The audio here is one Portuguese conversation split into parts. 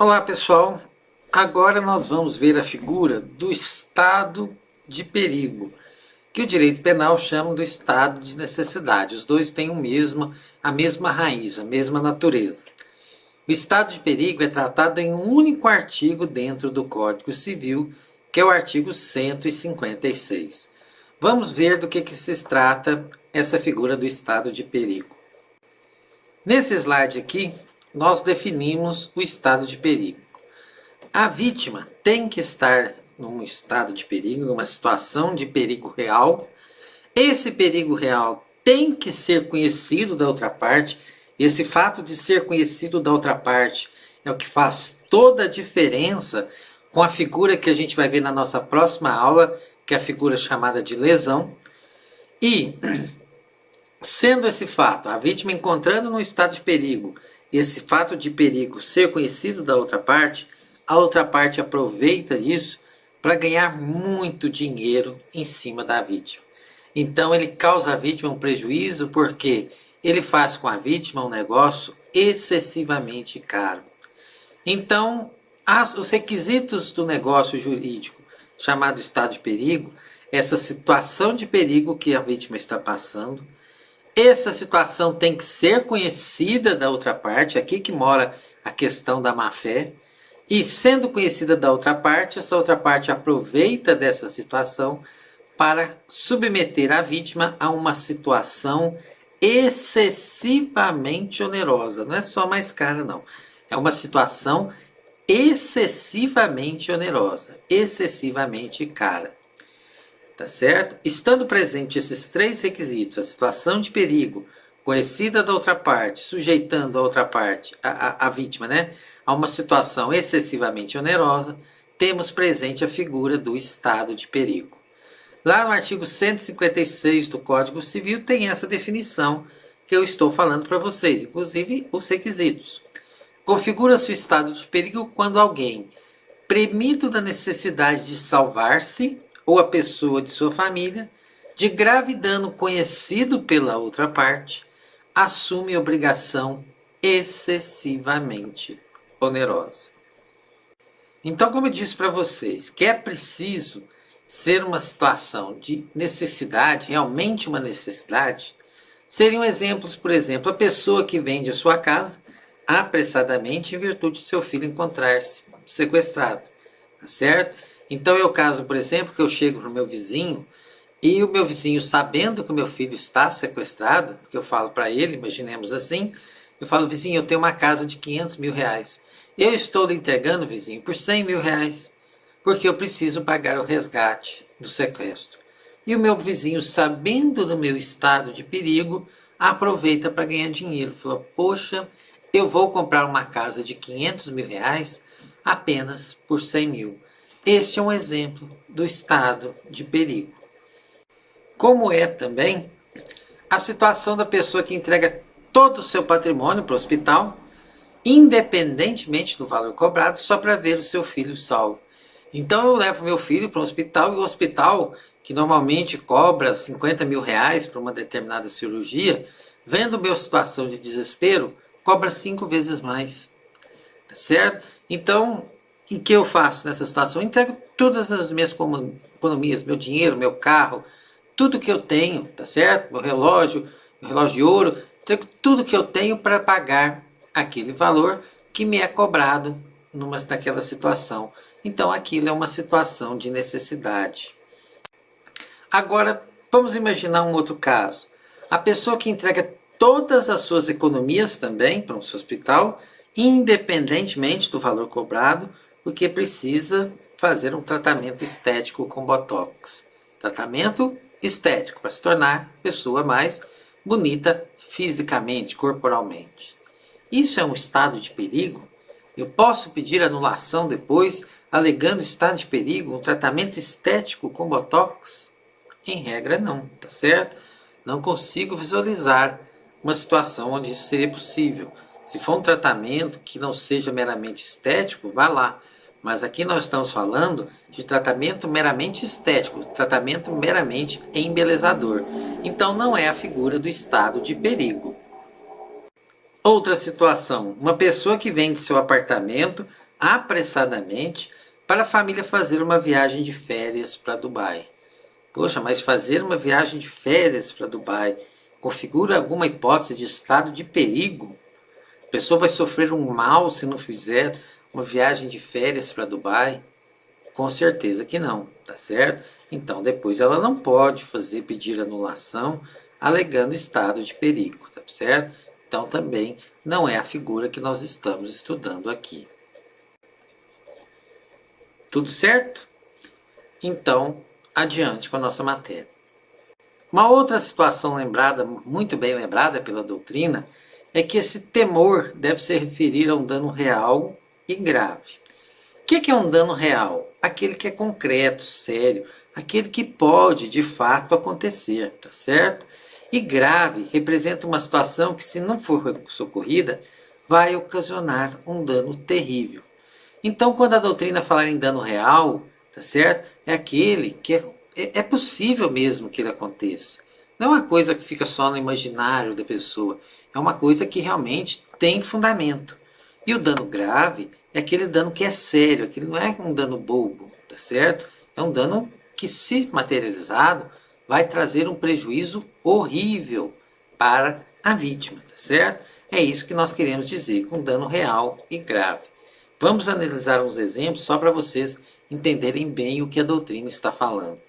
Olá pessoal, agora nós vamos ver a figura do estado de perigo, que o direito penal chama do estado de necessidade. Os dois têm a mesma raiz, a mesma natureza. O estado de perigo é tratado em um único artigo dentro do Código Civil, que é o artigo 156. Vamos ver do que se trata essa figura do estado de perigo. Nesse slide aqui, nós definimos o estado de perigo. A vítima tem que estar num estado de perigo, numa situação de perigo real. Esse perigo real tem que ser conhecido da outra parte. Esse fato de ser conhecido da outra parte é o que faz toda a diferença com a figura que a gente vai ver na nossa próxima aula, que é a figura chamada de lesão. E, sendo esse fato, a vítima encontrando no estado de perigo, esse fato de perigo ser conhecido da outra parte, a outra parte aproveita isso para ganhar muito dinheiro em cima da vítima. Então ele causa à vítima um prejuízo porque ele faz com a vítima um negócio excessivamente caro. Então, os requisitos do negócio jurídico chamado estado de perigo, essa situação de perigo que a vítima está passando, essa situação tem que ser conhecida da outra parte, aqui que mora a questão da má-fé, e sendo conhecida da outra parte, essa outra parte aproveita dessa situação para submeter a vítima a uma situação excessivamente onerosa. Não é só mais cara, não. É uma situação excessivamente onerosa, excessivamente cara. Tá certo? Estando presente esses três requisitos, a situação de perigo, conhecida da outra parte, sujeitando a outra parte, a vítima, né, a uma situação excessivamente onerosa, temos presente a figura do estado de perigo. Lá no artigo 156 do Código Civil tem essa definição que eu estou falando para vocês, inclusive os requisitos. Configura-se o estado de perigo quando alguém, premido da necessidade de salvar-se, ou a pessoa de sua família, de grave dano conhecido pela outra parte, assume obrigação excessivamente onerosa. Então, como eu disse para vocês, que é preciso ser uma situação de necessidade, realmente uma necessidade, seriam exemplos, por exemplo, a pessoa que vende a sua casa apressadamente em virtude de seu filho encontrar-se sequestrado, tá certo? Então é o caso, por exemplo, que eu chego para o meu vizinho e o meu vizinho, sabendo que o meu filho está sequestrado, porque eu falo para ele, imaginemos assim, eu falo, vizinho, eu tenho uma casa de 500 mil reais. Eu estou lhe entregando, vizinho, por 100 mil reais, porque eu preciso pagar o resgate do sequestro. E o meu vizinho, sabendo do meu estado de perigo, aproveita para ganhar dinheiro. Falou, poxa, eu vou comprar uma casa de 500 mil reais apenas por 100 mil. Este é um exemplo do estado de perigo. Como é também a situação da pessoa que entrega todo o seu patrimônio para o hospital, independentemente do valor cobrado, só para ver o seu filho salvo. Então eu levo meu filho para um hospital e o hospital, que normalmente cobra 50 mil reais para uma determinada cirurgia, vendo minha situação de desespero, cobra 5 vezes mais. Tá certo? Então, o que eu faço nessa situação? Eu entrego todas as minhas economias, meu dinheiro, meu carro, tudo que eu tenho, tá certo? Meu relógio de ouro, entrego tudo que eu tenho para pagar aquele valor que me é cobrado naquela situação. Então aquilo é uma situação de necessidade. Agora, vamos imaginar um outro caso. A pessoa que entrega todas as suas economias também para um hospital, independentemente do valor cobrado, porque precisa fazer um tratamento estético com botox. Tratamento estético para se tornar pessoa mais bonita fisicamente, corporalmente. Isso é um estado de perigo? Eu posso pedir anulação depois, alegando estado de perigo, um tratamento estético com botox? Em regra não, tá certo? Não consigo visualizar uma situação onde isso seria possível. Se for um tratamento que não seja meramente estético, vá lá. Mas aqui nós estamos falando de tratamento meramente estético, tratamento meramente embelezador. Então não é a figura do estado de perigo. Outra situação, uma pessoa que vende seu apartamento apressadamente para a família fazer uma viagem de férias para Dubai. Poxa, mas fazer uma viagem de férias para Dubai configura alguma hipótese de estado de perigo? A pessoa vai sofrer um mal se não fizer uma viagem de férias para Dubai? Com certeza que não, tá certo? Então depois ela não pode pedir anulação alegando estado de perigo, tá certo? Então também não é a figura que nós estamos estudando aqui. Tudo certo? Então, adiante com a nossa matéria. Uma outra situação lembrada, muito bem lembrada pela doutrina, é que esse temor deve se referir a um dano real e grave. O que é um dano real? Aquele que é concreto, sério, aquele que pode de fato acontecer, tá certo? E grave representa uma situação que, se não for socorrida, vai ocasionar um dano terrível. Então, quando a doutrina falar em dano real, tá certo? É aquele que é possível mesmo que ele aconteça. Não é uma coisa que fica só no imaginário da pessoa. É uma coisa que realmente tem fundamento. E o dano grave é aquele dano que é sério, aquele não é um dano bobo, tá certo? É um dano que, se materializado, vai trazer um prejuízo horrível para a vítima, tá certo? É isso que nós queremos dizer com dano real e grave. Vamos analisar uns exemplos só para vocês entenderem bem o que a doutrina está falando.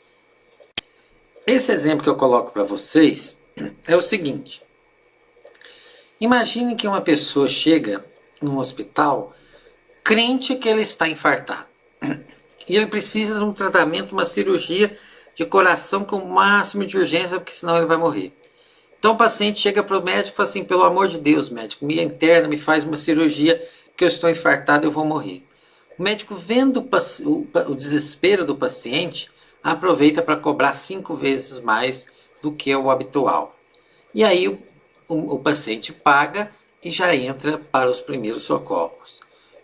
Esse exemplo que eu coloco para vocês é o seguinte. Imagine que uma pessoa chega num hospital crente que ele está infartado. E ele precisa de um tratamento, uma cirurgia de coração com o máximo de urgência, porque senão ele vai morrer. Então o paciente chega para o médico e fala assim: pelo amor de Deus, médico, me interna, me faz uma cirurgia, que eu estou infartado, eu vou morrer. O médico, vendo o desespero do paciente, aproveita para cobrar 5 vezes mais do que o habitual. E aí o paciente paga e já entra para os primeiros socorros.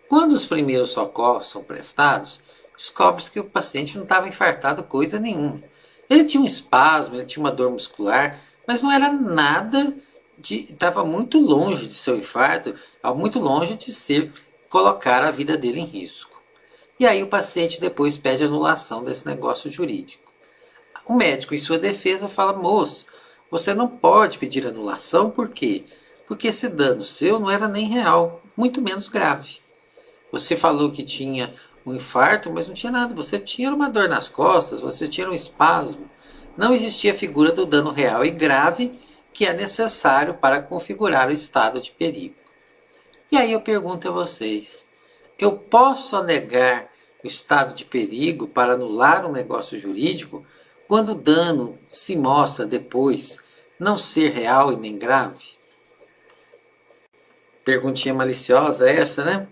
Quando os primeiros socorros são prestados, descobre-se que o paciente não estava infartado coisa nenhuma. Ele tinha um espasmo, ele tinha uma dor muscular, mas não era nada estava muito longe de seu infarto, muito longe de colocar a vida dele em risco. E aí o paciente depois pede anulação desse negócio jurídico. O médico, em sua defesa, fala: moço, você não pode pedir anulação, por quê? Porque esse dano seu não era nem real, muito menos grave. Você falou que tinha um infarto, mas não tinha nada, você tinha uma dor nas costas, você tinha um espasmo. Não existia a figura do dano real e grave que é necessário para configurar o estado de perigo. E aí eu pergunto a vocês: eu posso negar o estado de perigo para anular um negócio jurídico quando o dano se mostra depois não ser real e nem grave? Perguntinha maliciosa essa, né?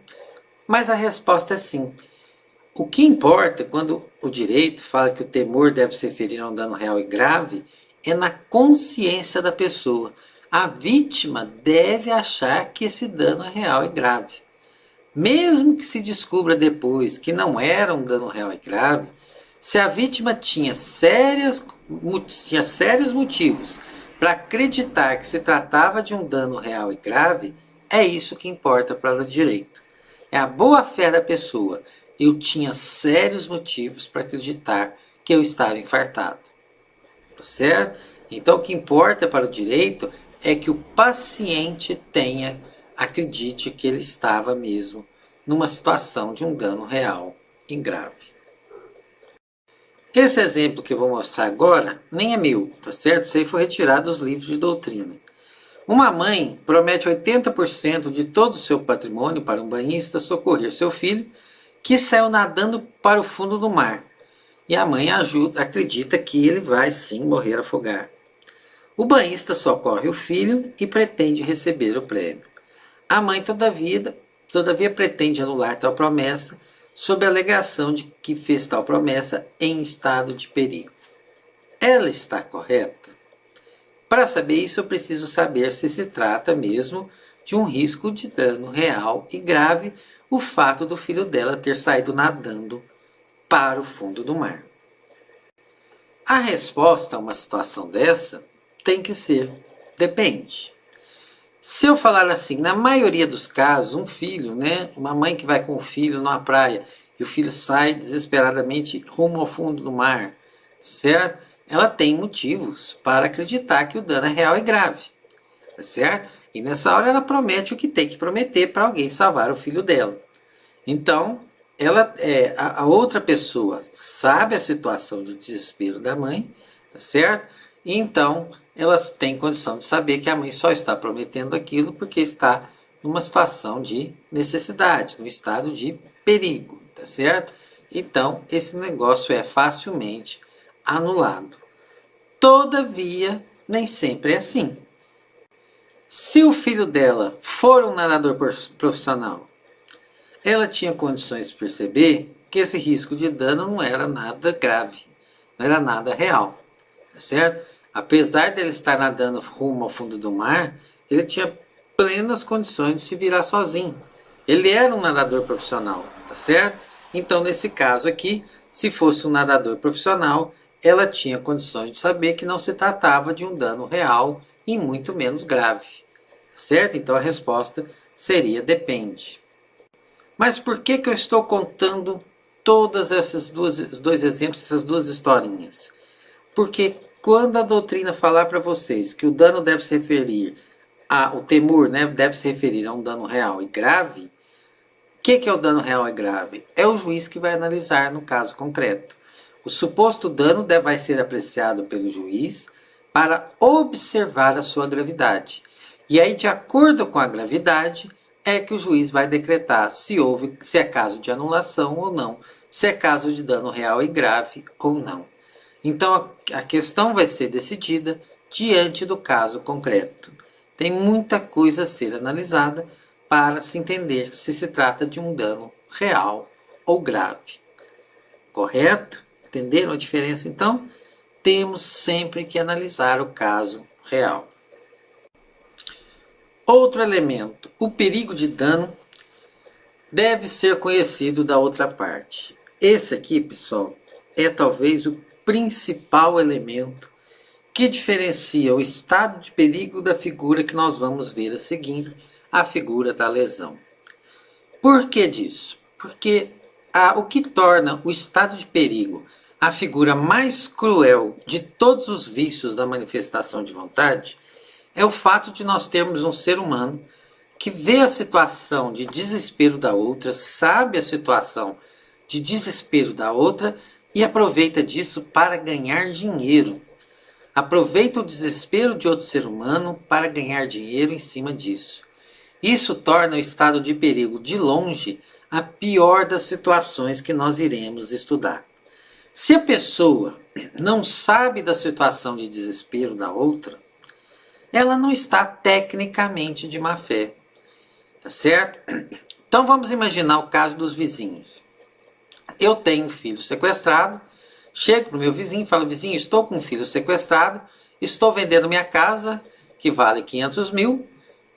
Mas a resposta é sim. O que importa quando o direito fala que o temor deve se referir a um dano real e grave é na consciência da pessoa. A vítima deve achar que esse dano é real e grave. Mesmo que se descubra depois que não era um dano real e grave, se a vítima tinha sérios motivos para acreditar que se tratava de um dano real e grave, é isso que importa para o direito. É a boa-fé da pessoa. Eu tinha sérios motivos para acreditar que eu estava infartado. Tá certo? Então o que importa para o direito é que o paciente acredite que ele estava mesmo numa situação de um dano real e grave. Esse exemplo que eu vou mostrar agora nem é meu, tá certo? Isso aí foi retirado dos livros de doutrina. Uma mãe promete 80% de todo o seu patrimônio para um banhista socorrer seu filho, que saiu nadando para o fundo do mar. E a mãe acredita que ele vai sim morrer afogado. O banhista socorre o filho e pretende receber o prêmio. A mãe, todavia pretende anular tal promessa, sob a alegação de que fez tal promessa em estado de perigo. Ela está correta? Para saber isso, eu preciso saber se se trata mesmo de um risco de dano real e grave o fato do filho dela ter saído nadando para o fundo do mar. A resposta a uma situação dessa tem que ser: depende. Se eu falar assim, na maioria dos casos, um filho, né, uma mãe que vai com o filho numa praia e o filho sai desesperadamente rumo ao fundo do mar, certo? Ela tem motivos para acreditar que o dano é real e grave, tá certo? E nessa hora ela promete o que tem que prometer para alguém salvar o filho dela. Então, a outra pessoa sabe a situação de desespero da mãe, tá certo? E então elas têm condição de saber que a mãe só está prometendo aquilo porque está numa situação de necessidade, num estado de perigo, tá certo? Então, esse negócio é facilmente anulado. Todavia, nem sempre é assim. Se o filho dela for um nadador profissional, ela tinha condições de perceber que esse risco de dano não era nada grave, não era nada real, tá certo? Apesar dele estar nadando rumo ao fundo do mar, ele tinha plenas condições de se virar sozinho. Ele era um nadador profissional, tá certo? Então, nesse caso aqui, se fosse um nadador profissional, ela tinha condições de saber que não se tratava de um dano real e muito menos grave, certo? Então a resposta seria depende. Mas por que eu estou contando todos esses dois exemplos, essas duas historinhas? Porque quando a doutrina falar para vocês que o dano deve se referir o temor, né, deve se referir a um dano real e grave, o que é o dano real e grave? É o juiz que vai analisar no caso concreto. O suposto dano vai ser apreciado pelo juiz para observar a sua gravidade. E aí, de acordo com a gravidade, é que o juiz vai decretar se é caso de anulação ou não, se é caso de dano real e grave ou não. Então, a questão vai ser decidida diante do caso concreto. Tem muita coisa a ser analisada para se entender se se trata de um dano real ou grave. Correto? Entenderam a diferença então? Temos sempre que analisar o caso real. Outro elemento, o perigo de dano deve ser conhecido da outra parte. Esse aqui, pessoal, é talvez o principal elemento que diferencia o estado de perigo da figura que nós vamos ver a seguir, a figura da lesão. Por que disso? Porque o que torna o estado de perigo a figura mais cruel de todos os vícios da manifestação de vontade é o fato de nós termos um ser humano que vê a situação de desespero da outra, sabe a situação de desespero da outra e aproveita disso para ganhar dinheiro. Aproveita o desespero de outro ser humano para ganhar dinheiro em cima disso. Isso torna o estado de perigo, de longe, a pior das situações que nós iremos estudar. Se a pessoa não sabe da situação de desespero da outra, ela não está tecnicamente de má fé, tá certo? Então vamos imaginar o caso dos vizinhos. Eu tenho um filho sequestrado, chego para o meu vizinho e falo, vizinho, estou com um filho sequestrado, estou vendendo minha casa, que vale 500 mil,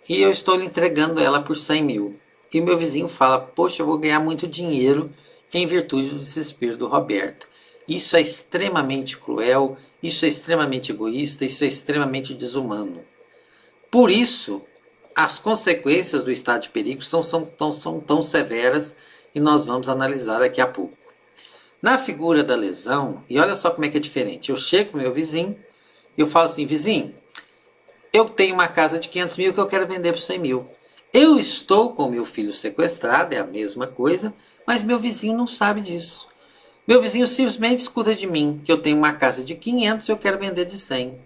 e eu estou lhe entregando ela por 100 mil. E meu vizinho fala, poxa, eu vou ganhar muito dinheiro em virtude do desespero do Roberto. Isso é extremamente cruel, isso é extremamente egoísta, isso é extremamente desumano. Por isso, as consequências do estado de perigo são tão severas e nós vamos analisar daqui a pouco. Na figura da lesão, e olha só como é que é diferente. Eu chego para o meu vizinho e eu falo assim, vizinho, eu tenho uma casa de 500 mil que eu quero vender por 100 mil. Eu estou com meu filho sequestrado, é a mesma coisa, mas meu vizinho não sabe disso. Meu vizinho simplesmente escuta de mim que eu tenho uma casa de 500 e eu quero vender de 100.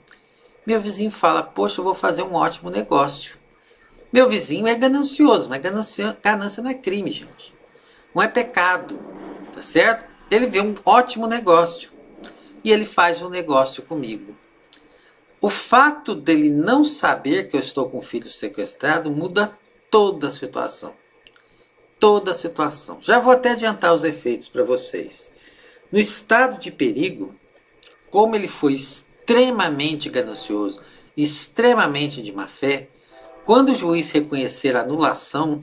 Meu vizinho fala, poxa, eu vou fazer um ótimo negócio. Meu vizinho é ganancioso, mas ganância não é crime, gente. Não é pecado, tá certo? Ele vê um ótimo negócio e ele faz um negócio comigo. O fato dele não saber que eu estou com o filho sequestrado muda toda a situação. Toda a situação. Já vou até adiantar os efeitos para vocês. No estado de perigo, como ele foi extremamente ganancioso, extremamente de má fé, quando o juiz reconhecer a anulação,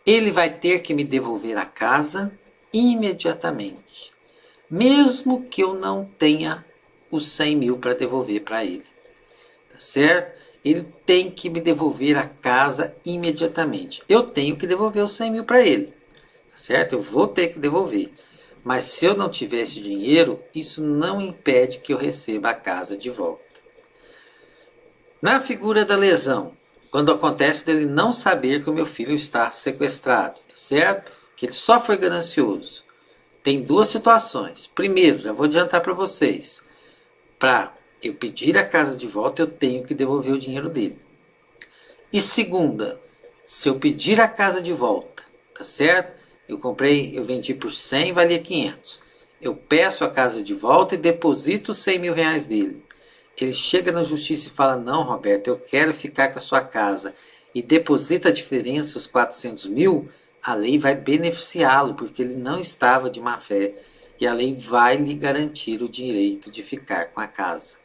ele vai ter que me devolver a casa imediatamente. Mesmo que eu não tenha os 100 mil para devolver para ele. Tá certo? ele tem que me devolver a casa imediatamente. Eu tenho que devolver os 100 mil para ele, tá certo? Eu vou ter que devolver. Mas se eu não tiver esse dinheiro, isso não impede que eu receba a casa de volta. Na figura da lesão, quando acontece dele não saber que o meu filho está sequestrado, tá certo? Que ele só foi ganancioso. Tem duas situações. Primeiro, já vou adiantar para vocês. Para eu pedir a casa de volta, eu tenho que devolver o dinheiro dele. E segunda, se eu pedir a casa de volta, tá certo? Eu vendi por 100, valia 500. Eu peço a casa de volta e deposito os 100 mil reais dele. Ele chega na justiça e fala, não, Roberto, eu quero ficar com a sua casa. E deposita a diferença, os 400 mil, a lei vai beneficiá-lo, porque ele não estava de má fé. E a lei vai lhe garantir o direito de ficar com a casa,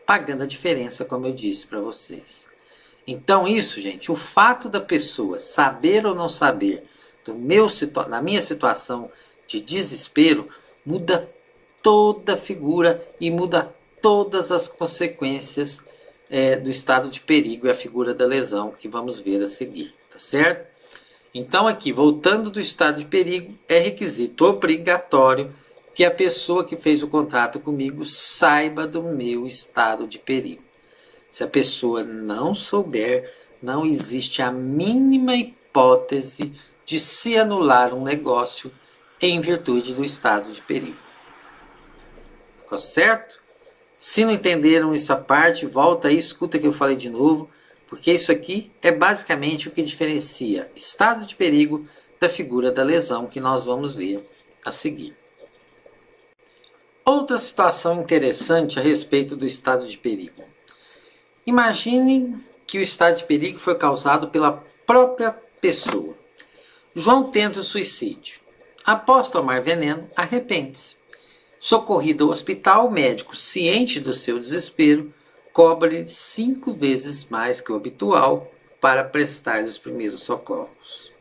pagando a diferença, como eu disse para vocês. Então isso, gente, o fato da pessoa saber ou não saber na minha situação de desespero, muda toda a figura e muda todas as consequências do estado de perigo e a figura da lesão que vamos ver a seguir, tá certo? Então aqui, voltando do estado de perigo, é requisito obrigatório que a pessoa que fez o contrato comigo saiba do meu estado de perigo. Se a pessoa não souber, não existe a mínima hipótese de se anular um negócio em virtude do estado de perigo. Ficou certo? Se não entenderam essa parte, volta aí, escuta que eu falei de novo, porque isso aqui é basicamente o que diferencia estado de perigo da figura da lesão que nós vamos ver a seguir. Outra situação interessante a respeito do estado de perigo. Imagine que o estado de perigo foi causado pela própria pessoa. João tenta o suicídio. Após tomar veneno, arrepende-se. Socorrido ao hospital, o médico, ciente do seu desespero, cobra-lhe 5 vezes mais que o habitual para prestar-lhe os primeiros socorros.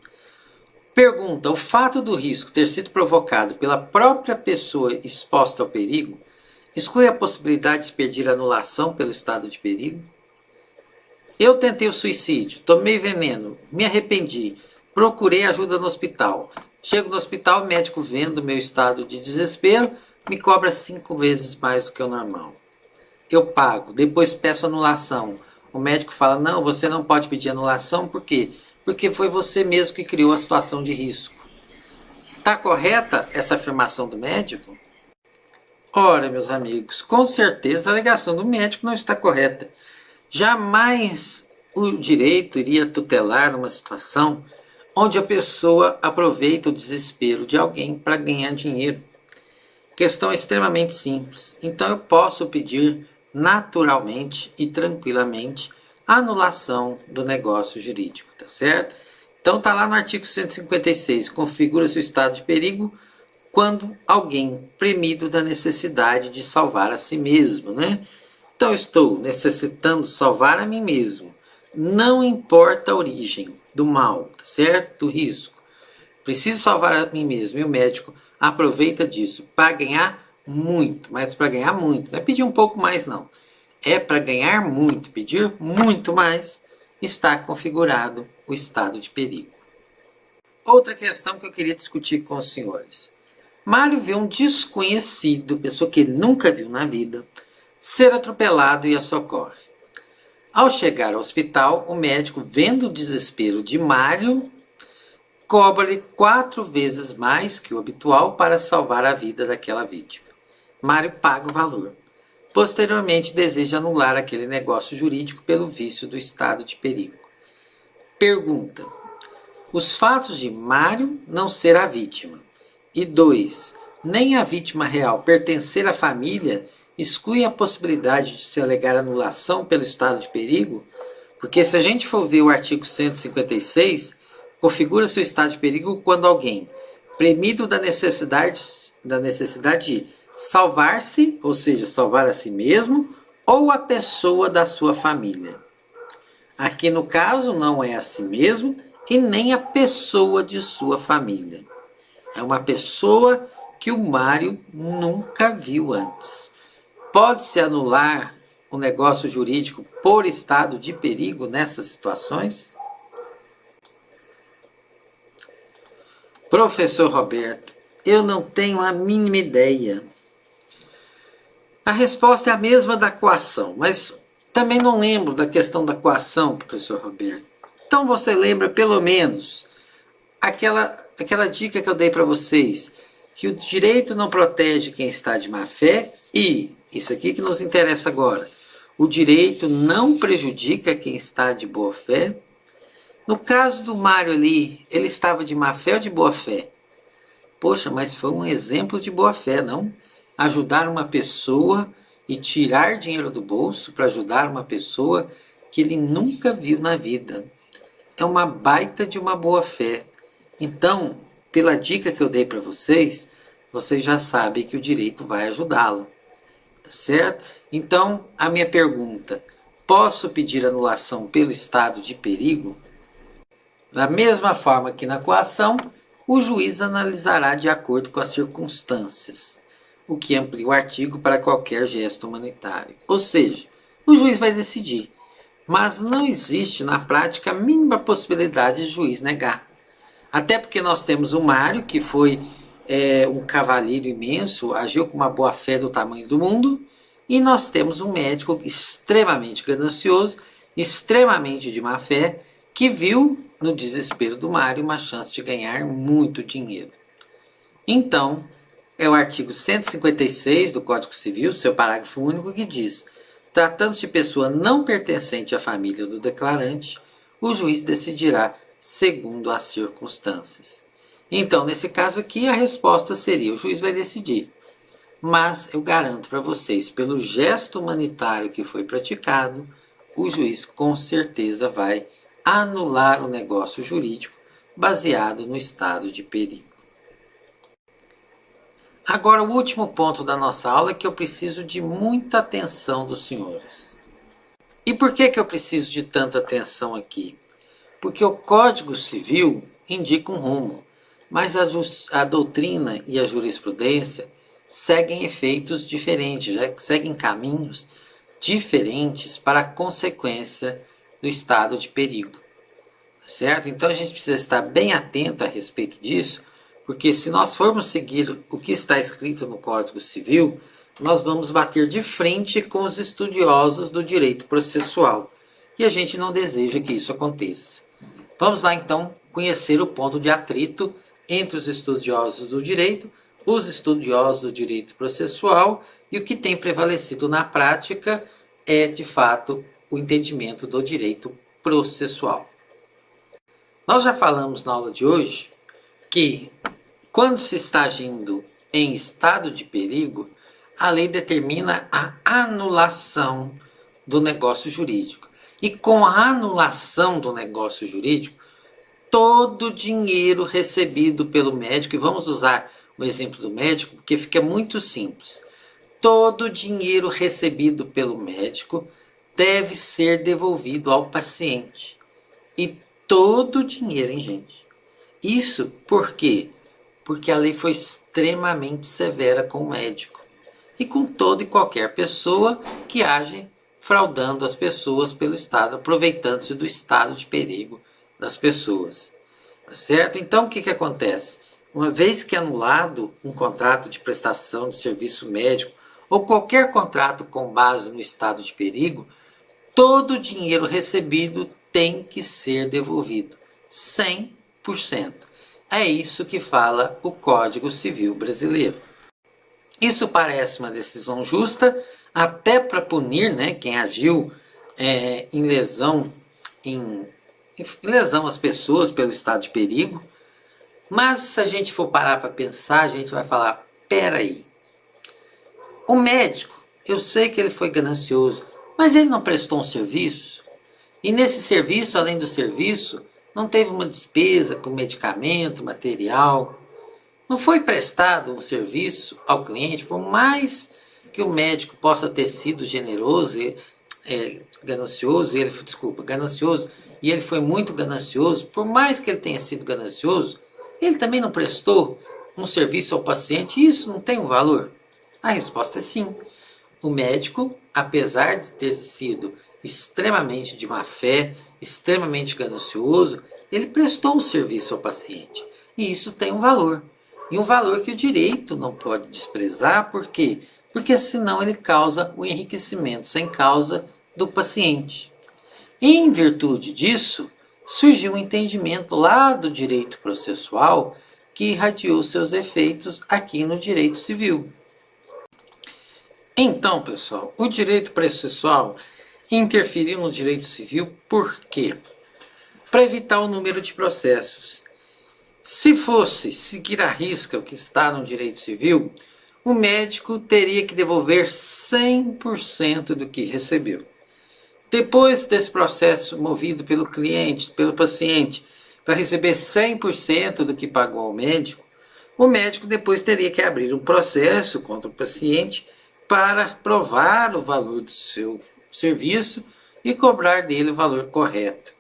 Pergunta: o fato do risco ter sido provocado pela própria pessoa exposta ao perigo exclui a possibilidade de pedir anulação pelo estado de perigo? Eu tentei o suicídio, tomei veneno, me arrependi, procurei ajuda no hospital. Chego no hospital, o médico, vendo o meu estado de desespero, me cobra 5 vezes mais do que o normal. Eu pago, depois peço anulação. O médico fala, não, você não pode pedir anulação, por quê? Porque foi você mesmo que criou a situação de risco. Está correta essa afirmação do médico? Ora, meus amigos, com certeza a alegação do médico não está correta. Jamais o direito iria tutelar uma situação onde a pessoa aproveita o desespero de alguém para ganhar dinheiro. A questão é extremamente simples. Então eu posso pedir naturalmente e tranquilamente a anulação do negócio jurídico, tá certo? Então está lá no artigo 156, configura-se o estado de perigo quando alguém premido da necessidade de salvar a si mesmo, né? Então, estou necessitando salvar a mim mesmo. Não importa a origem do mal, tá certo? Do risco. Preciso salvar a mim mesmo. E o médico aproveita disso para ganhar muito. Mas para ganhar muito. Não é pedir um pouco mais, não. É para ganhar muito. Pedir muito mais. Está configurado o estado de perigo. Outra questão que eu queria discutir com os senhores. Mário vê um desconhecido, pessoa que ele nunca viu na vida, ser atropelado e a socorre. Ao chegar ao hospital, o médico, vendo o desespero de Mário, cobra-lhe 4 vezes mais que o habitual para salvar a vida daquela vítima. Mário paga o valor. Posteriormente, deseja anular aquele negócio jurídico pelo vício do estado de perigo. Pergunta: os fatos de Mário não ser a vítima e 2, nem a vítima real pertencer à família exclui a possibilidade de se alegar anulação pelo estado de perigo? Porque se a gente for ver o artigo 156, configura-se o estado de perigo quando alguém, premido da necessidade de salvar-se, ou seja, salvar a si mesmo, ou a pessoa da sua família. Aqui no caso não é a si mesmo e nem a pessoa de sua família. É uma pessoa que o Mário nunca viu antes. Pode-se anular o negócio jurídico por estado de perigo nessas situações? Professor Roberto, eu não tenho a mínima ideia. A resposta é a mesma da coação, mas também não lembro da questão da coação, professor Roberto. Então você lembra pelo menos aquela dica que eu dei para vocês, que o direito não protege quem está de má fé e, isso aqui que nos interessa agora, o direito não prejudica quem está de boa fé. No caso do Mário ali, ele estava de má fé ou de boa fé? Poxa, mas foi um exemplo de boa fé, não? Ajudar uma pessoa e tirar dinheiro do bolso para ajudar uma pessoa que ele nunca viu na vida. É uma baita de uma boa fé. Então, pela dica que eu dei para vocês, vocês já sabem que o direito vai ajudá-lo. Tá certo? Então, a minha pergunta, posso pedir anulação pelo estado de perigo? Da mesma forma que na coação, o juiz analisará de acordo com as circunstâncias, o que amplia o artigo para qualquer gesto humanitário. Ou seja, o juiz vai decidir, mas não existe na prática a mínima possibilidade de juiz negar. Até porque nós temos o Mário, que foi um cavalheiro imenso, agiu com uma boa fé do tamanho do mundo, e nós temos um médico extremamente ganancioso, extremamente de má fé, que viu no desespero do Mário uma chance de ganhar muito dinheiro. Então, é o artigo 156 do Código Civil, seu parágrafo único, que diz: tratando-se de pessoa não pertencente à família do declarante, o juiz decidirá segundo as circunstâncias. Então, nesse caso aqui, a resposta seria: o juiz vai decidir. Mas eu garanto para vocês, pelo gesto humanitário que foi praticado, o juiz com certeza vai anular o negócio jurídico baseado no estado de perigo. Agora, o último ponto da nossa aula é que eu preciso de muita atenção dos senhores. E por que eu preciso de tanta atenção aqui? Porque o Código Civil indica um rumo, mas a doutrina e a jurisprudência seguem efeitos diferentes, já seguem caminhos diferentes para a consequência do estado de perigo. Certo? Então a gente precisa estar bem atento a respeito disso, porque se nós formos seguir o que está escrito no Código Civil, nós vamos bater de frente com os estudiosos do direito processual. E a gente não deseja que isso aconteça. Vamos lá então conhecer o ponto de atrito entre os estudiosos do direito, os estudiosos do direito processual, e o que tem prevalecido na prática é, de fato, o entendimento do direito processual. Nós já falamos na aula de hoje que, quando se está agindo em estado de perigo, a lei determina a anulação do negócio jurídico. E com a anulação do negócio jurídico, todo o dinheiro recebido pelo médico, e vamos usar o exemplo do médico, porque fica muito simples. Todo o dinheiro recebido pelo médico deve ser devolvido ao paciente. E todo o dinheiro, hein, gente? Isso por quê? Porque a lei foi extremamente severa com o médico e com toda e qualquer pessoa que age fraudando as pessoas pelo Estado, aproveitando-se do estado de perigo das pessoas. Tá certo? Então, o que acontece? Uma vez que é anulado um contrato de prestação de serviço médico ou qualquer contrato com base no estado de perigo, todo o dinheiro recebido tem que ser devolvido, 100%. É isso que fala o Código Civil brasileiro. Isso parece uma decisão justa, até para punir, né, quem agiu em lesão às pessoas pelo estado de perigo. Mas se a gente for parar para pensar, a gente vai falar, peraí, o médico, eu sei que ele foi ganancioso, mas ele não prestou um serviço? E nesse serviço, além do serviço, não teve uma despesa com medicamento, material? Não foi prestado um serviço ao cliente, por mais que o médico possa ter sido ganancioso, ganancioso, e ele foi muito ganancioso, por mais que ele tenha sido ganancioso, ele também não prestou um serviço ao paciente, e isso não tem um valor? A resposta é sim. O médico apesar de ter sido extremamente de má fé, extremamente ganancioso, ele prestou um serviço ao paciente. E isso tem um valor. E um valor que o direito não pode desprezar, por quê? Porque senão ele causa o enriquecimento sem causa do paciente. E em virtude disso, surgiu um entendimento lá do direito processual que irradiou seus efeitos aqui no direito civil. Então, pessoal, o direito processual interferiu no direito civil por quê? Para evitar o número de processos. Se fosse seguir à risca o que está no direito civil, o médico teria que devolver 100% do que recebeu. Depois desse processo movido pelo cliente, pelo paciente, para receber 100% do que pagou ao médico, o médico depois teria que abrir um processo contra o paciente para provar o valor do seu serviço e cobrar dele o valor correto.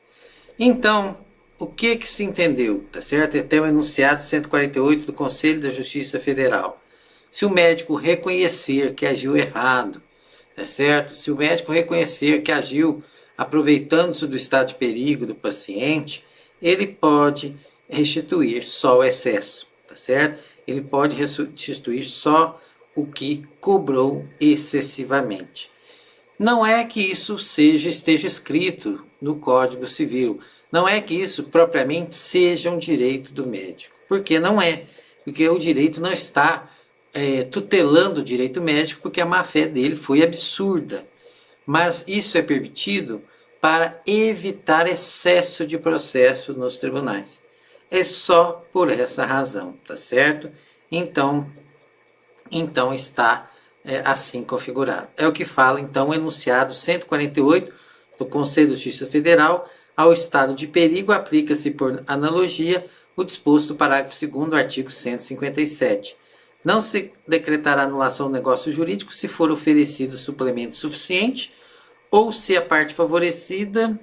Então, o que se entendeu? Tá certo? Até o enunciado 148 do Conselho da Justiça Federal. Se o médico reconhecer que agiu errado, tá certo? Se o médico reconhecer que agiu aproveitando-se do estado de perigo do paciente, ele pode restituir só o excesso, tá certo? Ele pode restituir só o que cobrou excessivamente. Não é que isso esteja escrito no Código Civil. Não é que isso propriamente seja um direito do médico. Porque não é. Porque o direito não está tutelando o direito médico, porque a má-fé dele foi absurda. Mas isso é permitido para evitar excesso de processo nos tribunais. É só por essa razão, tá certo? Então está assim configurado. É o que fala, então, o enunciado 148 do Conselho de Justiça Federal. Ao estado de perigo, aplica-se por analogia o disposto do parágrafo 2º do artigo 157. Não se decretará anulação do negócio jurídico se for oferecido suplemento suficiente ou se a parte favorecida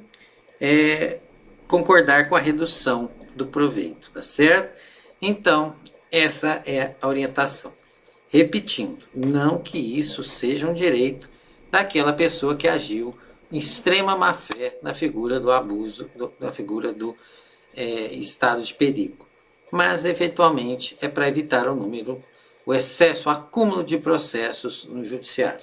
concordar com a redução do proveito, tá certo? Então, essa é a orientação. Repetindo, não que isso seja um direito daquela pessoa que agiu em extrema má-fé na figura do abuso, na figura do estado de perigo. Mas, eventualmente, é para evitar o excesso, o acúmulo de processos no judiciário.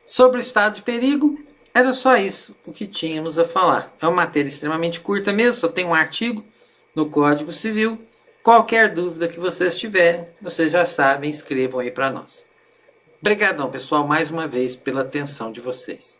Sobre o estado de perigo, era só isso o que tínhamos a falar. É uma matéria extremamente curta mesmo, só tem um artigo no Código Civil. Qualquer dúvida que vocês tiverem, vocês já sabem, escrevam aí para nós. Obrigadão, pessoal, mais uma vez pela atenção de vocês.